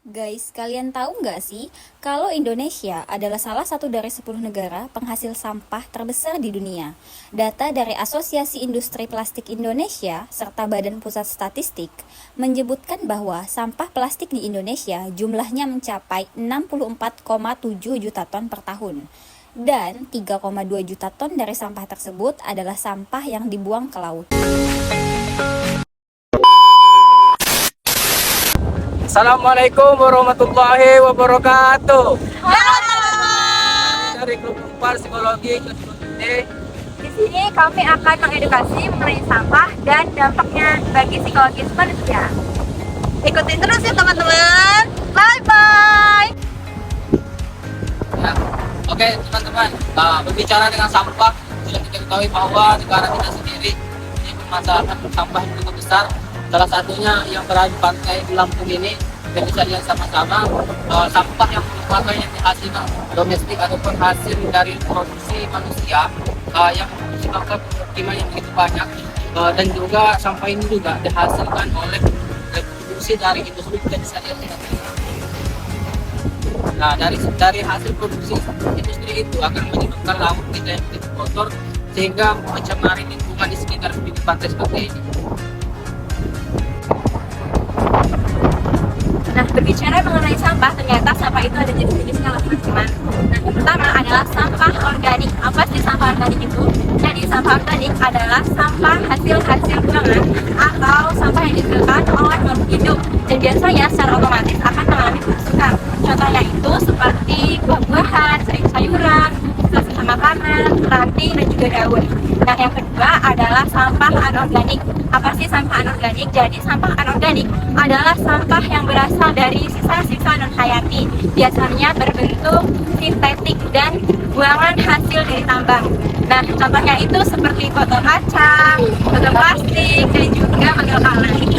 Guys, kalian tahu nggak sih kalau Indonesia adalah salah satu dari 10 negara penghasil sampah terbesar di dunia? Data dari Asosiasi Industri Plastik Indonesia serta Badan Pusat Statistik menyebutkan bahwa sampah plastik di Indonesia jumlahnya mencapai 64,7 juta ton per tahun. Dan 3,2 juta ton dari sampah tersebut adalah sampah yang dibuang ke laut. Assalamualaikum warahmatullahi wabarakatuh. Halo. Dari grup 4 psikologi kelas 2D. Di sini kami akan mengedukasi mengenai sampah dan dampaknya bagi psikologis manusia. Ikutin terus ya teman-teman. Bye bye. Ya. Oke teman-teman, berbicara dengan sampah, sudah kita ketahui bahwa negara kita sendiri ini permasalahan sampah yang cukup besar. Salah satunya yang berada di pantai di Lampung ini, kita bisa lihat sama-sama sampah yang merupakan yang dihasilkan domestik ataupun hasil dari produksi manusia yang menyebabkan pemukiman yang begitu banyak, dan juga sampah ini juga dihasilkan oleh produksi dari industri. Kita bisa lihat di sini. Nah, dari hasil produksi industri itu akan menyebabkan laut kita yang begitu kotor sehingga mencemari lingkungan di sekitar pinggir pantai seperti ini. Nah, berbicara mengenai sampah, ternyata sampah itu ada jenis-jenisnya loh teman-teman. Nah, yang pertama adalah sampah organik. Apa sih sampah organik itu? Jadi sampah organik adalah sampah hasil buangan atau sampah yang dihasilkan oleh makhluk hidup dan biasanya secara otomatis akan mengalami pembusukan. Contohnya itu seperti buah-buahan, sayur-sayuran, sisa makanan, ranting dan juga daun. Nah, yang kedua adalah sampah anorganik. Apa sih sampah anorganik? Jadi sampah anorganik adalah sampah yang berasal dari sisa-sisa non-hayati, biasanya berbentuk sintetik dan buangan hasil dari tambang. Nah, contohnya itu seperti botol kaca, botol plastik, dan juga botol kaleng.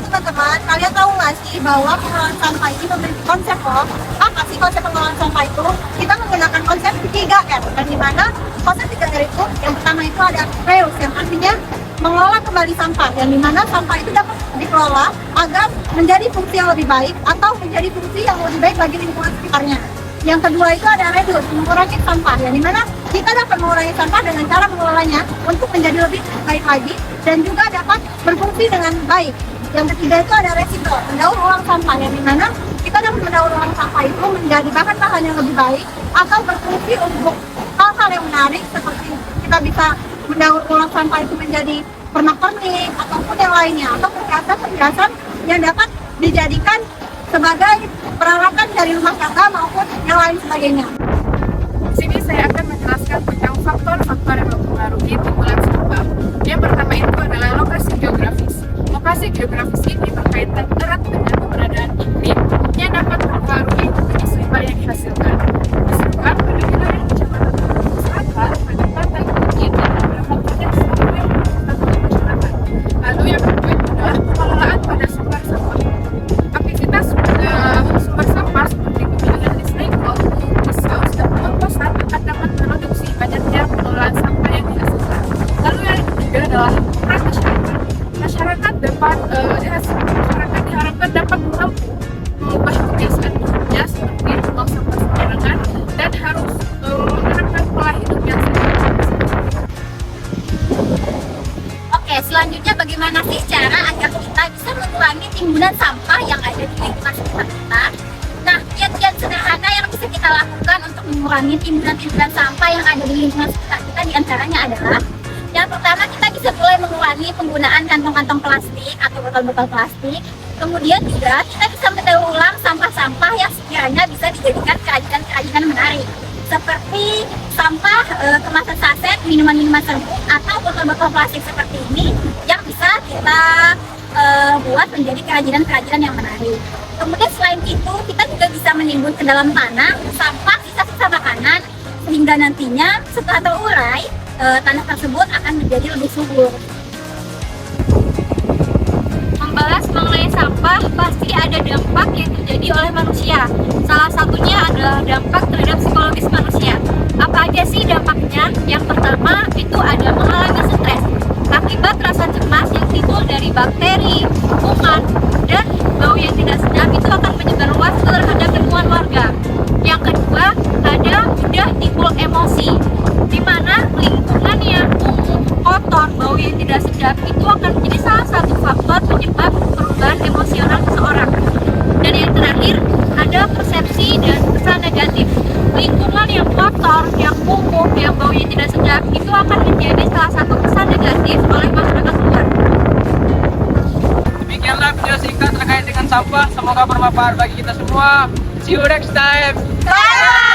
Teman-teman, kalian tahu nggak sih bahwa pengelolaan sampah ini memiliki konsep loh? Apa sih konsep pengelolaan sampah itu? Kita menggunakan konsep 3R, dan di mana konsep 3R itu yang pertama itu ada reuse, yang artinya mengelola kembali sampah, yang dimana sampah itu dapat dikelola agar menjadi fungsi yang lebih baik atau menjadi fungsi yang lebih baik bagi lingkungan sekitarnya. Yang kedua itu ada reduce, mengurangi sampah, yang dimana kita dapat mengurangi sampah dengan cara mengelolanya untuk menjadi lebih baik lagi dan juga dapat berfungsi dengan baik. Yang ketiga itu ada resiko, mendaur ulang sampah, yang dimana kita dapat mendaur ulang sampah itu menjadi bahan-bahan yang lebih baik atau berfungsi untuk hal-hal yang menarik, seperti kita bisa mendaur ulang sampah itu menjadi pernak-pernik ataupun yang lainnya, atau perhiasan yang dapat dijadikan sebagai peralatan dari rumah tangga maupun yang lain sebagainya. Di sini saya akan menjelaskan tentang faktor-faktor yang mempengaruhi timbulan sampah. Yang pertama itu adalah lokasi geografis. Lokasi geografis ini berkaitan erat dengan keberadaan iklim yang dapat mempengaruhi jenis limbah yang dihasilkan. Disebutkan pada wilayah kecamatan Selatan, pada pantai Bukit dan beberapa titik sampai masyarakat. Lalu yang kedua adalah pengelolaan pada sumber sampah. Aktivitas pada sumber sampah seperti pemilihan recycle, resource, dan pengomposan akan dapat mereduksi banyaknya pengelolaan sampah yang dihasilkan. Lalu yang ketiga adalah peran masyarakat. Masyarakat diharapkan dapat mampu mengubah kebiasaan hidupnya seperti membuang sampah sembarangan dan harus menerapkan pola hidup yang sehat. Oke, selanjutnya bagaimana sih cara agar kita bisa mengurangi timbunan sampah yang ada di lingkungan sekitar kita? Nah, kiat-kiat sederhana yang bisa kita lakukan untuk mengurangi timbunan sampah yang ada di lingkungan sekitar kita diantaranya adalah yang pertama, kita bisa mulai mengurangi penggunaan kantong-kantong plastik atau botol-botol plastik. Kemudian juga kita bisa mendaur ulang sampah-sampah yang sekiranya bisa dijadikan kerajinan-kerajinan menarik, seperti sampah kemasan saset, minuman-minuman serbuk, atau botol-botol plastik seperti ini yang bisa kita buat menjadi kerajinan-kerajinan yang menarik. Kemudian selain itu, kita juga bisa menimbun ke dalam tanah sampah sisa-sisa makanan, sehingga nantinya setelah terurai, tanah tersebut akan menjadi lebih subur. Membahas mengenai sampah, pasti ada dampak yang terjadi oleh manusia. Salah satunya adalah dampak terhadap psikologis manusia. Apa aja sih dampaknya? Yang pertama itu ada mengalami stres akibat rasa cemas yang timbul dari bakteri, kuman, dan bau yang tidak sedap itu akan tidak sedap itu akan menjadi salah satu faktor penyebab perubahan emosional seseorang. Dan yang terakhir, ada persepsi dan kesan negatif. Lingkungan yang kotor, yang kumuh, yang baunya tidak sedap itu akan menjadi salah satu kesan negatif oleh masyarakat luar. Demikianlah video singkat terkait dengan sampah. Semoga bermanfaat bagi kita semua. See you next time. Bye!